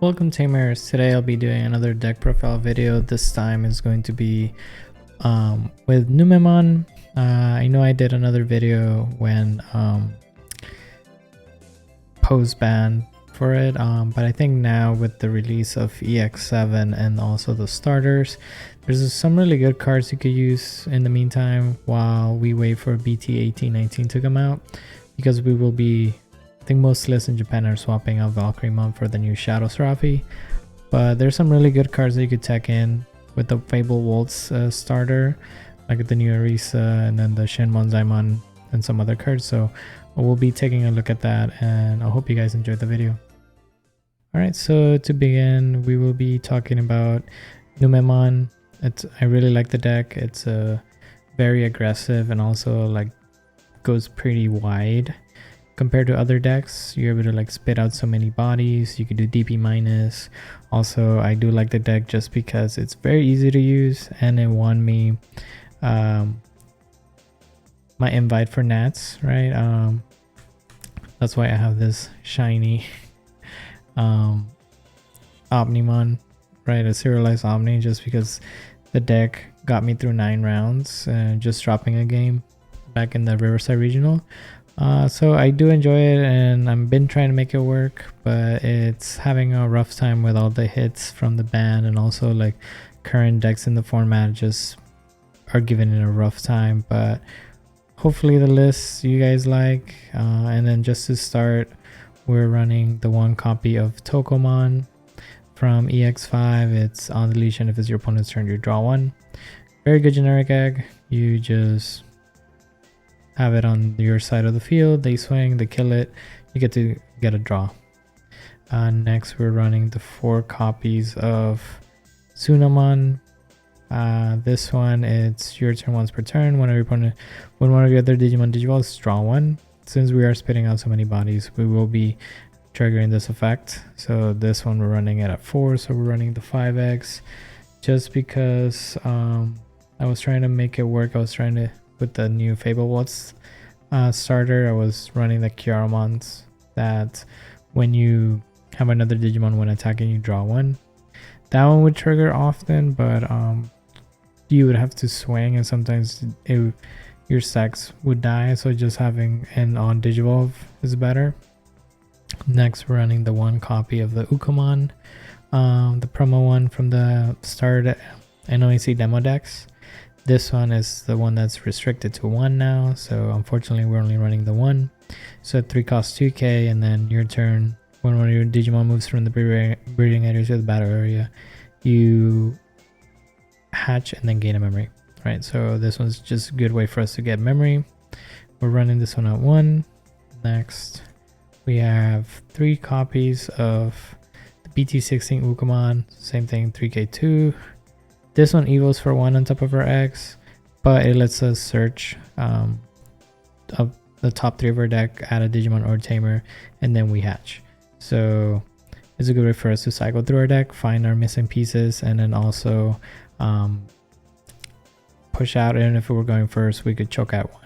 Welcome Tamers. Today I'll be doing another deck profile video. This time is going to be with Numemon. I know I did another video when post ban for it, but I think now with the release of EX07 and also the starters, there's some really good cards you could use in the meantime while we wait for BT1819 to come out, because we will be, I think most lists in Japan are swapping out Valkyremon for the new Shadow Seraphi, but there's some really good cards that you could tech in with the Fable Waltz starter, like the new Arisa and then the Shenmon Zaimon and some other cards. So we'll be taking a look at that, and I hope you guys enjoyed the video. Alright, so to begin, we will be talking about Numemon. I really like the deck. It's very aggressive and also like goes pretty wide. Compared to other decks, you're able to like spit out so many bodies. You could do DP minus. Also, I do like the deck just because it's very easy to use, and it won me my invite for Nats, right? That's why I have this shiny Omnimon, right? A serialized Omni, just because the deck got me through 9 rounds, just dropping a game back in the Riverside Regional. So I do enjoy it, and I've been trying to make it work, but it's having a rough time with all the hits from the ban, and also like current decks in the format just are giving it a rough time. But hopefully the list you guys like. And then just to start, we're running the one copy of Tokomon from EX05. It's on the leash, and if it's your opponent's turn, you draw one. Very good generic egg. You just have it on your side of the field, they swing, they kill it, you get to get a draw. Next, we're running the 4 copies of Tsunamon. This one, it's your turn once per turn. When one of your other Digimon Digivolves, draw one. Since we are spitting out so many bodies, we will be triggering this effect. So this one we're running it at 4, so we're running the 5x just because I was trying to make it work. I was trying to, with the new Fable Waltz starter, I was running the Kyaramons that when you have another Digimon when attacking, you draw one. That one would trigger often, but you would have to swing, and sometimes your stacks would die, so just having an on Digivolve is better. Next, we're running the 1 copy of the Ukomon, the promo one from the started NOAC demo decks. This one is the one that's restricted to 1 now, so unfortunately we're only running the 1. So 3 costs 2k, and then your turn, when one of your Digimon moves from the breeding area to the battle area, you hatch and then gain a memory, right? So this one's just a good way for us to get memory. We're running this one at 1. Next, we have 3 copies of the BT16 Ukomon, same thing, 3k2. This one evos for 1 on top of our X, but it lets us search of the top 3 of our deck, add a Digimon or Tamer, and then we hatch. So it's a good way for us to cycle through our deck, find our missing pieces, and then also push out. And if we were going first, we could choke out 1.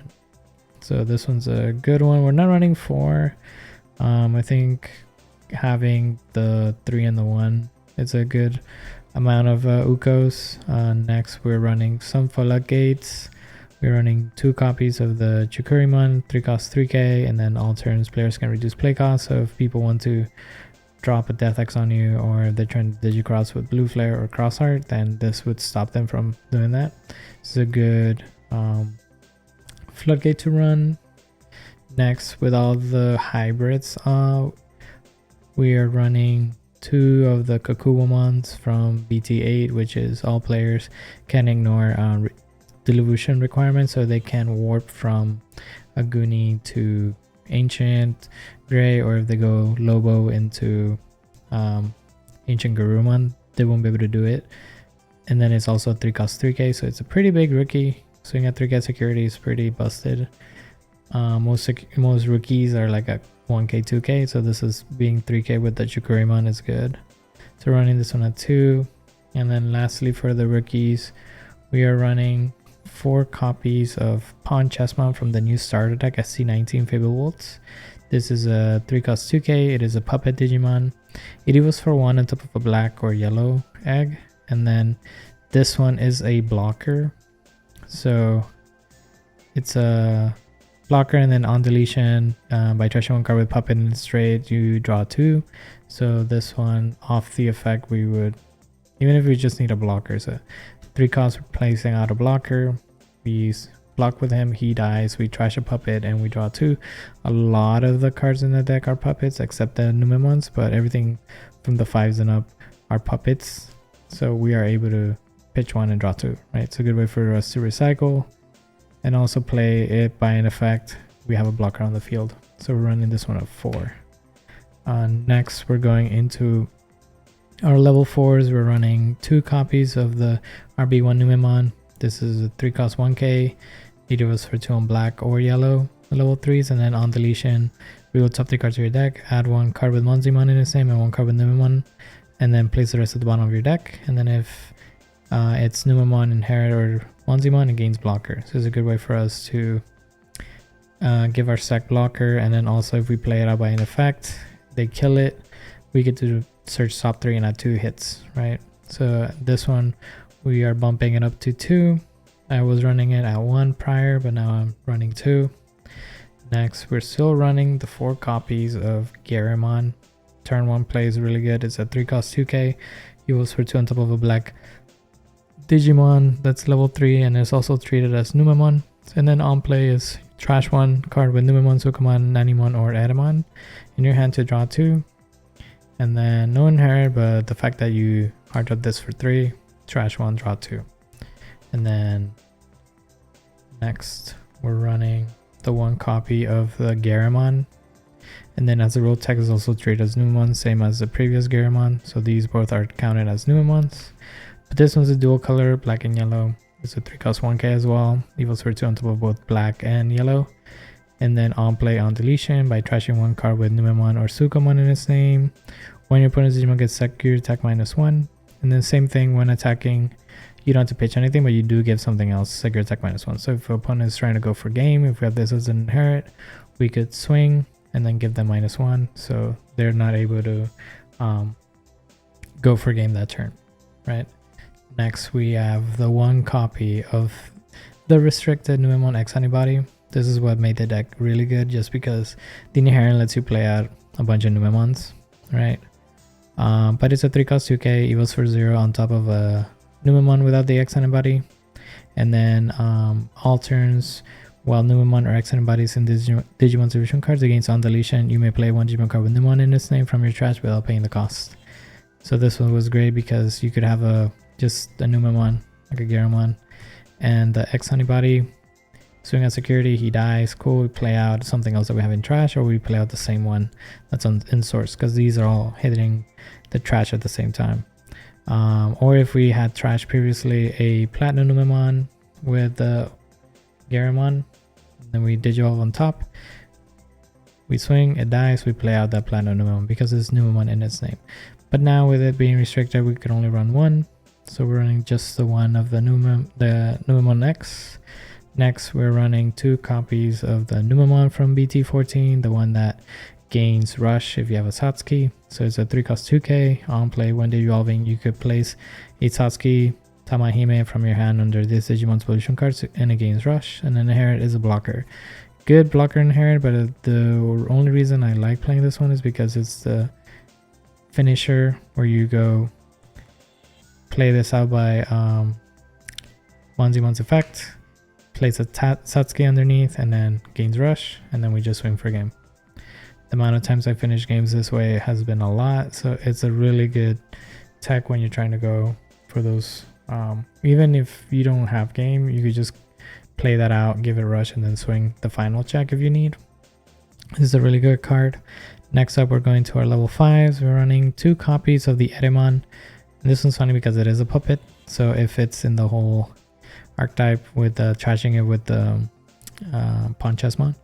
So this one's a good one. We're not running 4. I think having the 3 and the 1 is a good amount of Ukos. Next, we're running some Floodgates. We're running 2 copies of the Chukurimon, 3 costs 3k, and then all turns players can reduce play cost. So if people want to drop a Death X on you, or if they're trying to Digicross with Blue Flare or Crossheart, then this would stop them from doing that. It's a good Floodgate to run. Next, with all the hybrids, we are running 2 of the Kakuwamons from BT8, which is all players can ignore delusion requirements, so they can warp from Aguni to Ancient Gray, or if they go Lobo into Ancient Garurumon, they won't be able to do it. And then it's also 3 cost 3k, so it's a pretty big rookie. Swing at 3k security is pretty busted. Most rookies are like a 1k 2k, so this is being 3k with the Chukurimon is good. So running this one at 2. And then lastly, for the rookies, we are running 4 copies of Pawn Chessmon from the new starter deck SC19 Fable Waltz. This is a 3 cost 2k. It is a puppet Digimon. It evolves for 1 on top of a black or yellow egg, and then this one is a blocker. So it's a blocker, and then on deletion, by trashing 1 card with puppet and straight, you draw 2. So this one, off the effect, we would, even if we just need a blocker, so 3 costs replacing out a blocker, we block with him, he dies, we trash a puppet, and we draw 2. A lot of the cards in the deck are puppets, except the Numemons, but everything from the 5s and up are puppets. So we are able to pitch 1 and draw 2, right? It's a good way for us to recycle and also play it by an effect. We have a blocker on the field, so we're running this one at 4. Next, we're going into our level 4s. We're running 2 copies of the RB1 Numemon. This is a 3 cost 1k. It was for 2 on black or yellow, level 3s, and then on deletion, we will top 3 cards to your deck, add 1 card with Monzimon in its name and 1 card with Numemon, and then place the rest at the bottom of your deck. And then if it's Numemon, Inherit, or Monzimon, it gains blocker. So it's a good way for us to give our stack blocker, and then also if we play it out by an effect, they kill it, we get to search top 3 and add 2 hits, right? So this one, we are bumping it up to 2. I was running it at 1 prior, but now I'm running 2. Next, we're still running the 4 copies of Garamon. Turn 1 plays really good. It's a 3 cost 2k. He was for 2 on top of a black Digimon that's level 3, and is also treated as Numemon. And then on play is trash 1 card with Numemon, Sukamon, Nanimon, or Edamon in your hand to draw 2. And then no inherit, but the fact that you hard up this for 3, trash 1, draw 2. And then next, we're running the 1 copy of the Garamon. And then as a rule, tech is also treated as Numemon, same as the previous Garamon. So these both are counted as Numemons. But this one's a dual color, black and yellow. It's a 3 cost 1k as well. Evolves for 2 on top of both black and yellow. And then on play, on deletion, by trashing 1 card with Numemon or Sukamon in its name. When your opponent's Digimon gets secured, attack -1. And then same thing when attacking, you don't have to pitch anything, but you do give something else, secure attack -1. So if the opponent is trying to go for game, if we have this as an inherit, we could swing and then give them -1. So they're not able to go for game that turn, right? Next, we have the 1 copy of the restricted Numemon X Antibody. This is what made the deck really good, just because the inherit lets you play out a bunch of Numemons, right? But it's a 3 cost 2k, evolves for 0 on top of a Numemon without the X Antibody. And then all turns, while Numemon or X Antibodies in Digimon division cards against on deletion, you may play 1 Digimon card with Numemon in its name from your trash without paying the cost. So this one was great because you could have just a Numemon, like a Garamon, and the X Antibody, swing out security, he dies, cool, we play out something else that we have in trash, or we play out the same one that's in source, because these are all hitting the trash at the same time. Or if we had trash previously, a Platinum Numemon with the Garamon, then we Digivolve on top, we swing, it dies, we play out that Platinum Numemon because it's Numemon in its name. But now with it being restricted, we can only run 1, so we're running just the 1 of the Numemon X. Next, we're running 2 copies of the Numemon from BT14, the one that gains Rush if you have a Satsuki. So it's a 3 cost 2k. On play, when Digivolving, you could place a Satsuki Tamahime from your hand under this Digimon's pollution cards, and it gains Rush. And then Inherit is a blocker. Good blocker Inherit, but the only reason I like playing this one is because it's the finisher where you go play this out by Monzimon's effect, place a Satsuki underneath, and then gains Rush, and then we just swing for game. The amount of times I finish games this way has been a lot, so it's a really good tech when you're trying to go for those. Even if you don't have game, you could just play that out, give it a Rush, and then swing the final check if you need. This is a really good card. Next up, we're going to our level 5s. We're running 2 copies of the Edamon. This one's funny because it is a puppet, so if it's in the whole archetype with trashing it with the Ponchesmon.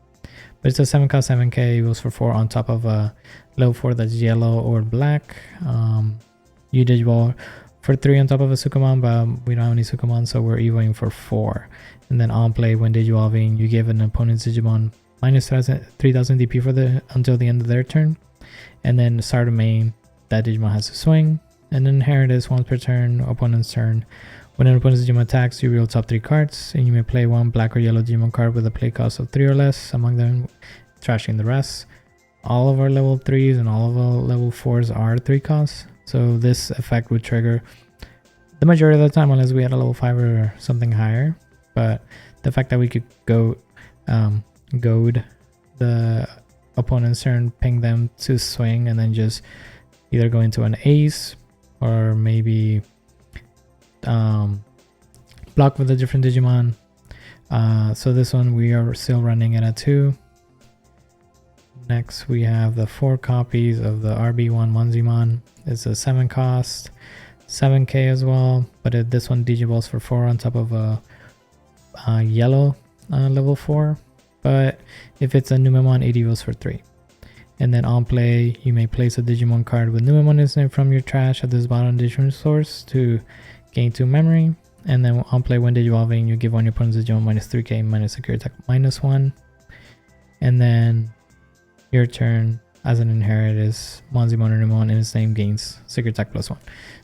But it's a 7 cost 7k, equals for 4 on top of a level 4 that's yellow or black. You Digivolve for 3 on top of a Sukamon, but we don't have any Sukamon, so we're evoing for 4. And then on play, when Digivolving, you give an opponent's Digimon minus 3000 DP for until the end of their turn. And then start a main that Digimon has to swing. And then inherit is once per turn, opponent's turn. When an opponent's Digimon attacks, you reveal top 3 cards, and you may play one black or yellow Digimon card with a play cost of 3 or less, among them trashing the rest. All of our level 3s and all of our level 4s are 3 costs, so this effect would trigger the majority of the time unless we had a level 5 or something higher. But the fact that we could go goad the opponent's turn, ping them to swing, and then just either go into an ace or maybe block with a different Digimon. So this one we are still running it at 2. Next we have the 4 copies of the RB1 Numemon. It's a 7 cost, 7k as well, but this one digivolves for 4 on top of a yellow level 4. But if it's a Numemon, it evolves for 3. And then on play, you may place a Digimon card with Numemon in its name from your trash at this bottom Digimon source to gain 2 memory. And then on play, when digivolving, you give on your opponent's Digimon minus 3k, minus secure attack minus 1. And then your turn as an inherit is Numemon or Numemon in its name gains secure attack plus 1.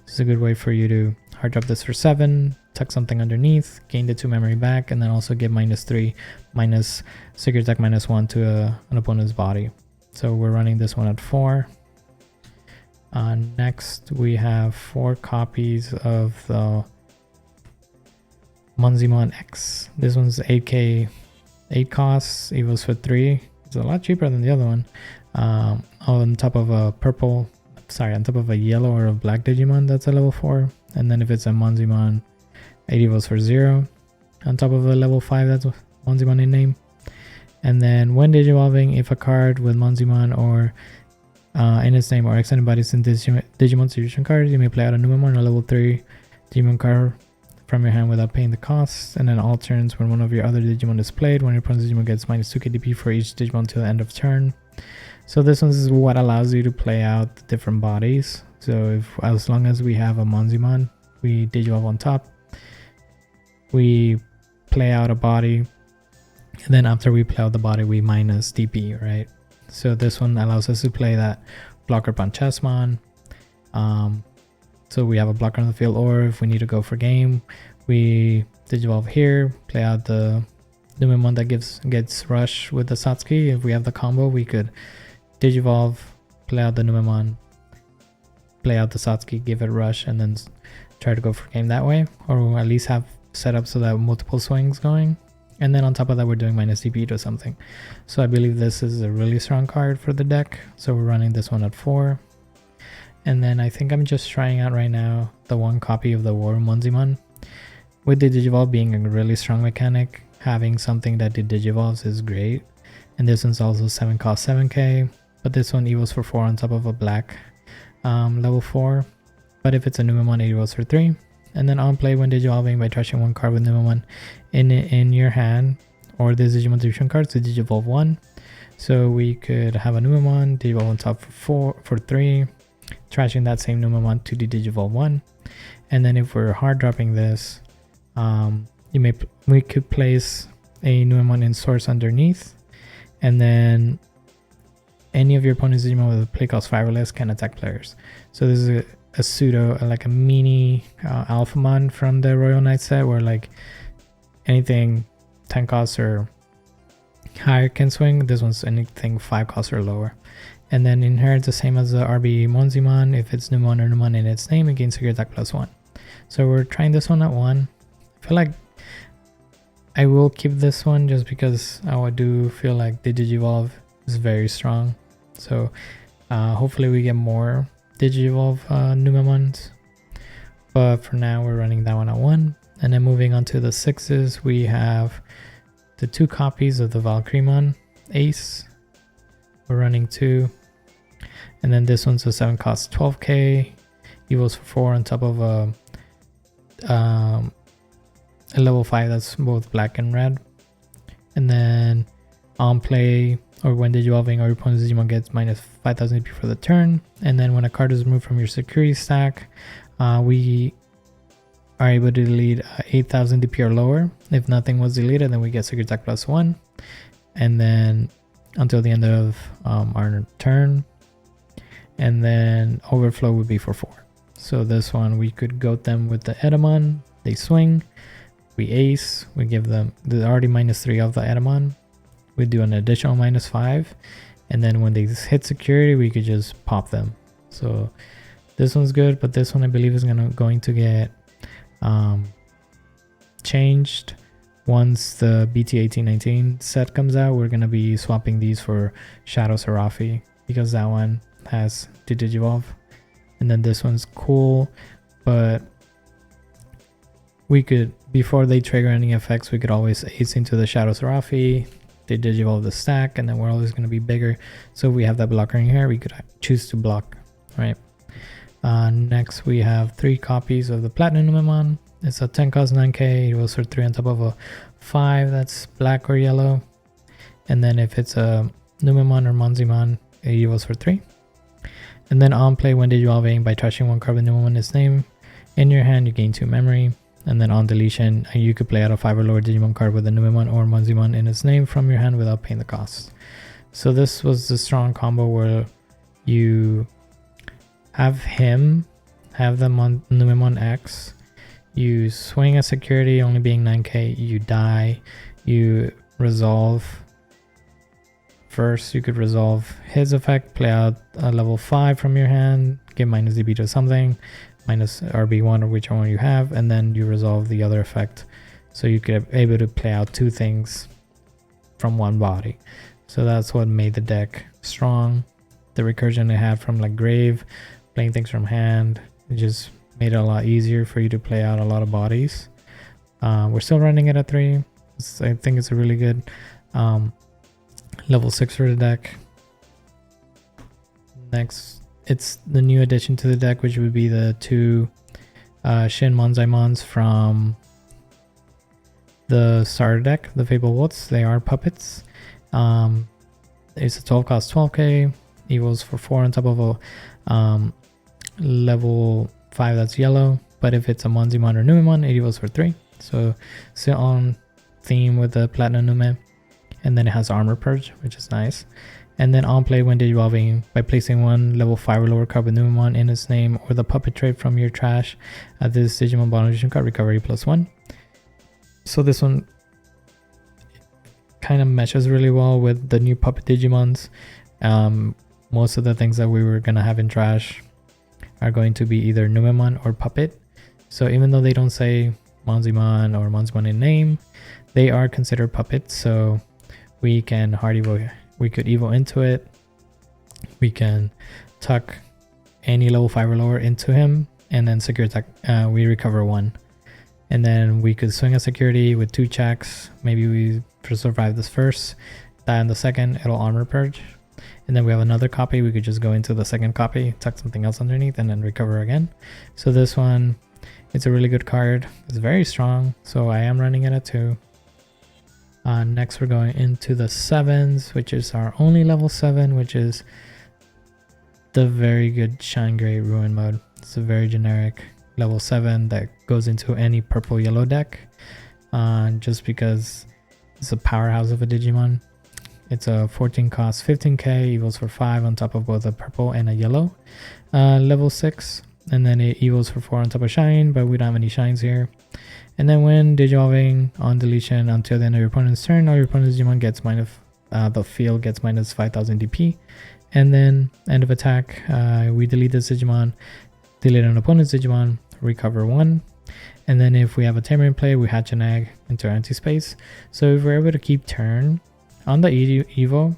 This is a good way for you to hard drop this for 7, tuck something underneath, gain the 2 memory back, and then also give minus 3, minus secure attack minus 1 to an opponent's body. So we're running this one at 4. Next we have 4 copies of the Numemon X. This one's 8k, 8 costs, evils for 3. It's a lot cheaper than the other one. On top of a on top of a yellow or a black Digimon that's a level 4. And then if it's a Numemon, 8 evils for 0. On top of a level 5 that's Numemon in name. And then when digivolving, if a card with Numemon or in its name or X embodies in Digimon distribution cards, you may play out a Numemon or level 3 Digimon card from your hand without paying the cost. And then all turns, when one of your other Digimon is played, when your opponent's Digimon gets minus 2k DP for each Digimon to the end of turn. So this one is what allows you to play out the different bodies. So as long as we have a Numemon, we digivolve on top, we play out a body, and then after we play out the body, we minus DP, right? So this one allows us to play that blocker punch Chessmon. So we have a blocker on the field, or if we need to go for game, we digivolve here, play out the Numemon that gets rush with the Satsuki. If we have the combo, we could digivolve, play out the Numemon, play out the Satsuki, give it rush, and then try to go for game that way, or at least have set up so that multiple swings going. And then on top of that, we're doing minus DP to something. So I believe this is a really strong card for the deck. So we're running this one at 4. And then I think I'm just trying out right now the 1 copy of the War Numemon. With the Digivolve being a really strong mechanic, having something that did Digivolves is great. And this one's also 7 cost 7k, but this one evils for 4 on top of a black level 4. But if it's a Numemon, it evils for 3. And then on play, when digivolving, by trashing 1 card with Numemon in your hand, or this Digimon distribution card to digivolve 1. So we could have a Numemon digivolve on top for 3, trashing that same Numemon to digivolve 1. And then if we're hard dropping this, we could place a Numemon in source underneath, and then any of your opponent's Digimon with a play cost 5 or less can attack players. So this is a pseudo, like a mini Alphamon from the Royal Knight set, where like anything 10 costs or higher can swing. This one's anything 5 costs or lower. And then inherits the same as the RB Numemon. If it's Numemon or Numemon in its name, it gains secure attack plus 1. So we're trying this one at 1. I feel like I will keep this one just because I do feel like the Digivolve is very strong. So hopefully we get more Digivolve Numemons. But for now, we're running that one at 1. And then moving on to the 6s, we have the 2 copies of the Valkyriemon Ace. We're running 2. And then this one's a 7 cost 12k. Evils for 4 on top of a level 5 that's both black and red. And then on play, or when digivolving, our opponent's Digimon gets minus 5000 DP for the turn. And then when a card is removed from your security stack, we are able to delete 8000 DP or lower. If nothing was deleted, then we get security attack plus 1. And then until the end of our turn. and then overflow would be for 4. So this one we could goat them with the Edamon, they swing, we ace, we give them the already -3 of the Edamon, we do an additional -5, and then when they hit security we could just pop them. So this one's good, but this one I believe is going to get changed once the BT1819 set comes out. We're gonna be swapping these for Shadow Seraphi because that one has the Digivolve, and then this one's cool, but we could, before they trigger any effects, we could always ace into the Shadow Seraphi, they Digivolve the stack, and then we're always going to be bigger. So if we have that blocker in here, we could choose to block, right? Next we have 3 copies of the Platinum Numemon. It's a 10 cost 9k, it will sort 3 on top of a 5 that's black or yellow, and then if it's a Numemon or Monzimon, it evolves for 3. And then on play, when Digivolving, by touching 1 card with Numemon its name in your hand, you gain 2 memory. And then on deletion, you could play out a 5 or lower Digimon card with a Numemon or Monzimon in its name from your hand without paying the cost. So this was the strong combo where you have him, have the Numemon X, you swing a security only being 9k, you die, you resolve. First, you could resolve his effect, play out a level 5 from your hand, give -DB to something, minus RB1 or whichever one you have, and then you resolve the other effect. So you could be able to play out 2 things from one body. So that's what made the deck strong. The recursion it had from like grave, playing things from hand, it just made it a lot easier for you to play out a lot of bodies. We're still running it at 3. I think it's a really good level 6 for the deck. Next, it's the new addition to the deck, which would be the 2 Shin Monzaimons from the starter deck, the Fable Waltz. They are puppets. It's a 12 cost 12k, evils for 4 on top of a level 5 that's yellow, but if it's a Monzimon or Numemon, it evils for 3. So still on theme with the Platinum Nume. And then it has Armor Purge, which is nice. And then on play, when Digivolving, by placing 1 level 5 or lower card with Numemon in its name or the puppet trait from your trash, at this Digimon bottom edition card, recovery +1. So this one kind of meshes really well with the new puppet Digimons. Most of the things that we were going to have in trash are going to be either Numemon or puppet. So even though they don't say Monzimon or Monzimon in name, they are considered puppets. So we can hard evo, we could evo into it. We can tuck any level 5 or lower into him and then secure attack. We recover 1. And then we could swing a security with 2 checks. Maybe we survive this first, die on the second, it'll Armor Purge. And then we have another copy, we could just go into the second copy, tuck something else underneath, and then recover again. So this one, it's a really good card. It's very strong, so I am running it at 2. Next we're going into the 7s, which is our only level 7, which is the very good Shine Gray Ruin mode. It's a very generic level 7 that goes into any purple yellow deck, just because it's a powerhouse of a Digimon. It's a 14 cost 15k, evils for 5 on top of both a purple and a yellow level 6, and then it evils for 4 on top of Shine, but we don't have any Shines here. And then when Digivolving on deletion until the end of your opponent's turn, all your opponent's Digimon gets the field gets minus 5000 DP. And then end of attack, we delete this Digimon, delete an opponent's Digimon, recover 1. And then if we have a Tamer in play, we hatch an egg into our empty space. So if we're able to keep turn on the Evo,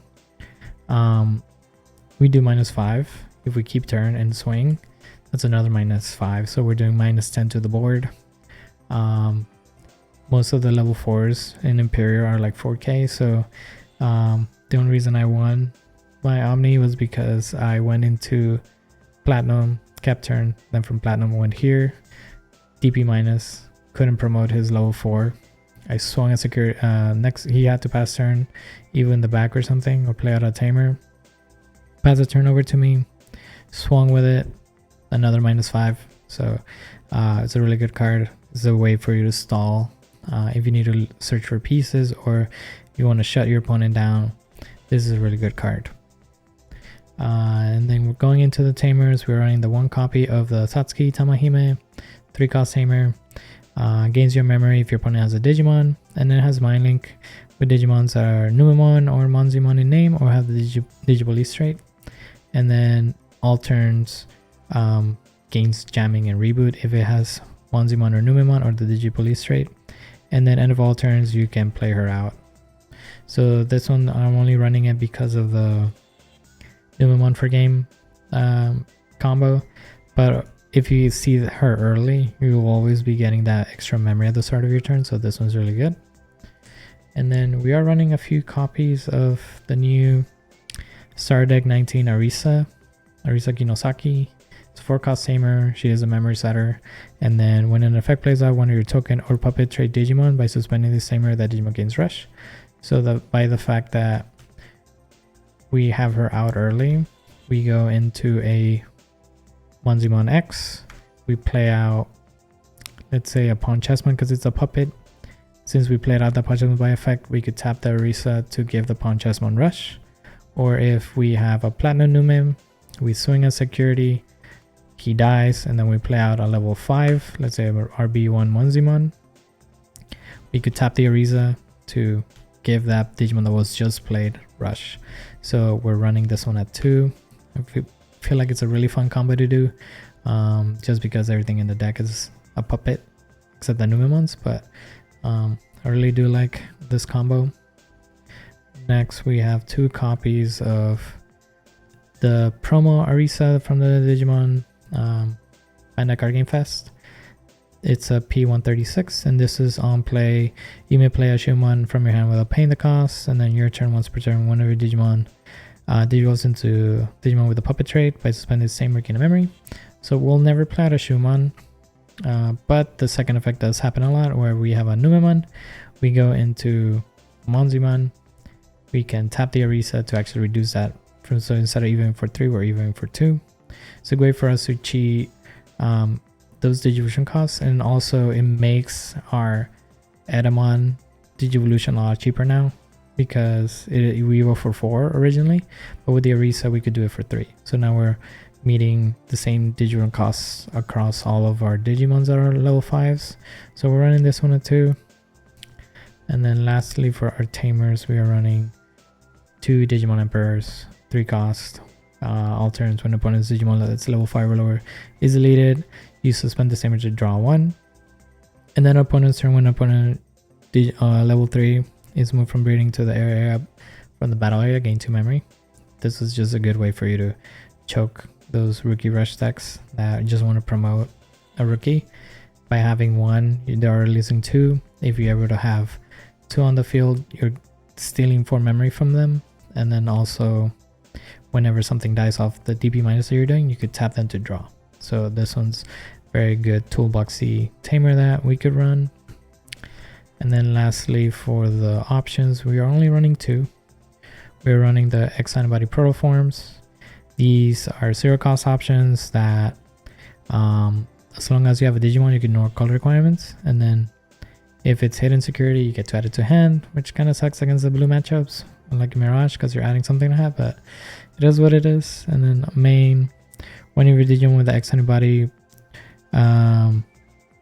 we do -5. If we keep turn and swing, that's another -5. So we're doing -10 to the board. Most of the level 4s in Imperial are like 4k. So the only reason I won my Omni was because I went into Platinum, kept turn, then from Platinum went here, DP minus, couldn't promote his level 4. I swung a security, next he had to pass turn, even in the back or something, or play out a Tamer. Pass a turn over to me, swung with it, another -5. So it's a really good card. It's a way for you to stall if you need to search for pieces or you want to shut your opponent down. This is a really good card. And then we're going into the Tamers. We're running the 1 copy of the Satsuki Tamahime, 3 cost Tamer. Gains your memory if your opponent has a Digimon, and then it has Mind Link with Digimons that are Numemon or Monzimon in name or have the Digipolice trait. And then all turns gains jamming and reboot if it has Monzimon or Numemon or the Digipolice trait. And then end of all turns you can play her out. So this one I'm only running it because of the Numemon for game combo, but if you see her early, you will always be getting that extra memory at the start of your turn, so this one's really good. And then we are running a few copies of the new Star Deck 19 Arisa Kinosaki. It's 4 cost Tamer, she is a memory setter, and then when an effect plays out one of your token or puppet trait Digimon, by suspending this Tamer, that Digimon gains Rush. So by the fact that we have her out early, we go into a Monzimon X, we play out, let's say, a Pawn Chessman because it's a puppet. Since we played out the Pawn Chessman by effect, we could tap the Arisa to give the Pawn Chessman Rush. Or if we have a Platinum Numem, we swing a security, he dies, and then we play out a level 5, let's say RB1 Monzimon. We could tap the Arisa to give that Digimon that was just played Rush. So we're running this one at 2. I feel like it's a really fun combo to do, just because everything in the deck is a puppet except the Numemons, but I really do like this combo. Next we have 2 copies of the promo Arisa from the Digimon Bandai Card Game Fest. It's a P136, and this is on play. You may play a Shumon from your hand without paying the cost, and then your turn, once per turn, one of your Digimon Digivolves into Digimon with a puppet trait by suspending the same gain of memory. So we'll never play out a Shumon, but the second effect does happen a lot, where we have a Numemon, we go into Monzimon, we can tap the Arisa to actually reduce that. So instead of even for 3, we're even for 2. It's a way for us to cheat those Digivolution costs, and also it makes our Edamon Digivolution a lot cheaper now, because we were for 4 originally, but with the Arisa we could do it for 3. So now we're meeting the same Digivolution costs across all of our Digimons that are level 5s. So we're running this one at 2. And then lastly, for our Tamers, we are running 2 Digimon Emperors, 3 cost. All turns when opponent's Digimon that's level 5 or lower is deleted, you suspend the Tamer to draw 1. And then opponent's turn, when opponent level 3 is moved from breeding to the area from the battle area, gain 2 memory. This is just a good way for you to choke those rookie rush decks that just want to promote a rookie. By having 1, they are releasing 2. If you're able to have 2 on the field, you're stealing 4 memory from them. And then also, whenever something dies off the DP minus that you're doing, you could tap them to draw. So this one's very good toolboxy Tamer that we could run. And then lastly, for the options, we are only running 2. We're running the X Antibody Protoforms. These are 0 cost options that as long as you have a Digimon, you can ignore color requirements. And then if it's hidden security, you get to add it to hand, which kind of sucks against the blue matchups, unlike Mirage, because you're adding something to have, but it is what it is. And then main, one of your Digimon with the X Antibody,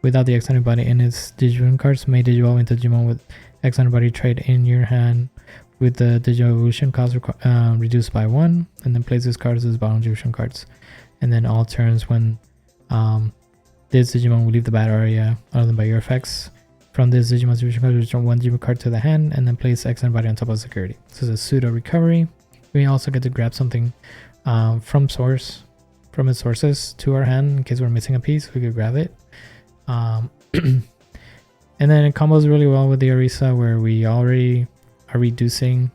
without the X Antibody in its Digimon cards, may Digivolve into Digimon with X Antibody trait in your hand with the Digivolution cost reduced by 1, and then plays these cards as bottom Digivolution cards. And then all turns when this Digimon will leave the battle area other than by your effects. From this Digimon's Digivolution card, return 1 Digimon card to the hand, and then place X Antibody on top of security. So it's a pseudo recovery. We also get to grab something from its sources to our hand in case we're missing a piece. We could grab it. And then it combos really well with the Arisa, where we already are reducing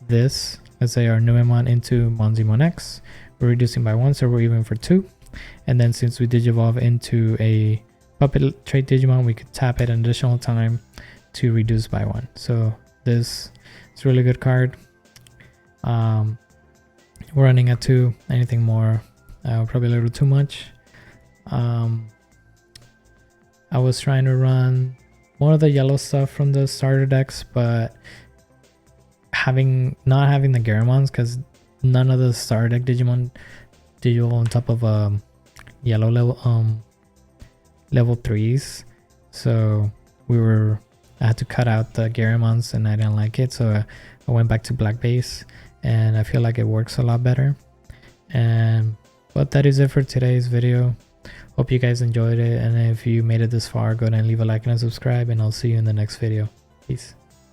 this, let's say our Numemon into Monzimon X. We're reducing by 1, so we're even for 2. And then since we Digivolve into a puppet trait Digimon, we could tap it an additional time to reduce by 1. So this is a really good card. We're running at 2. Anything more, probably a little too much. I was trying to run more of the yellow stuff from the starter decks, but not having the Garamons, because none of the star deck Digimon dual on top of yellow level 3s, so I had to cut out the Garymons and I didn't like it, so I went back to black base, and I feel like it works a lot better. But that is it for today's video. Hope you guys enjoyed it, and if you made it this far, go ahead and leave a like and a subscribe, and I'll see you in the next video. Peace.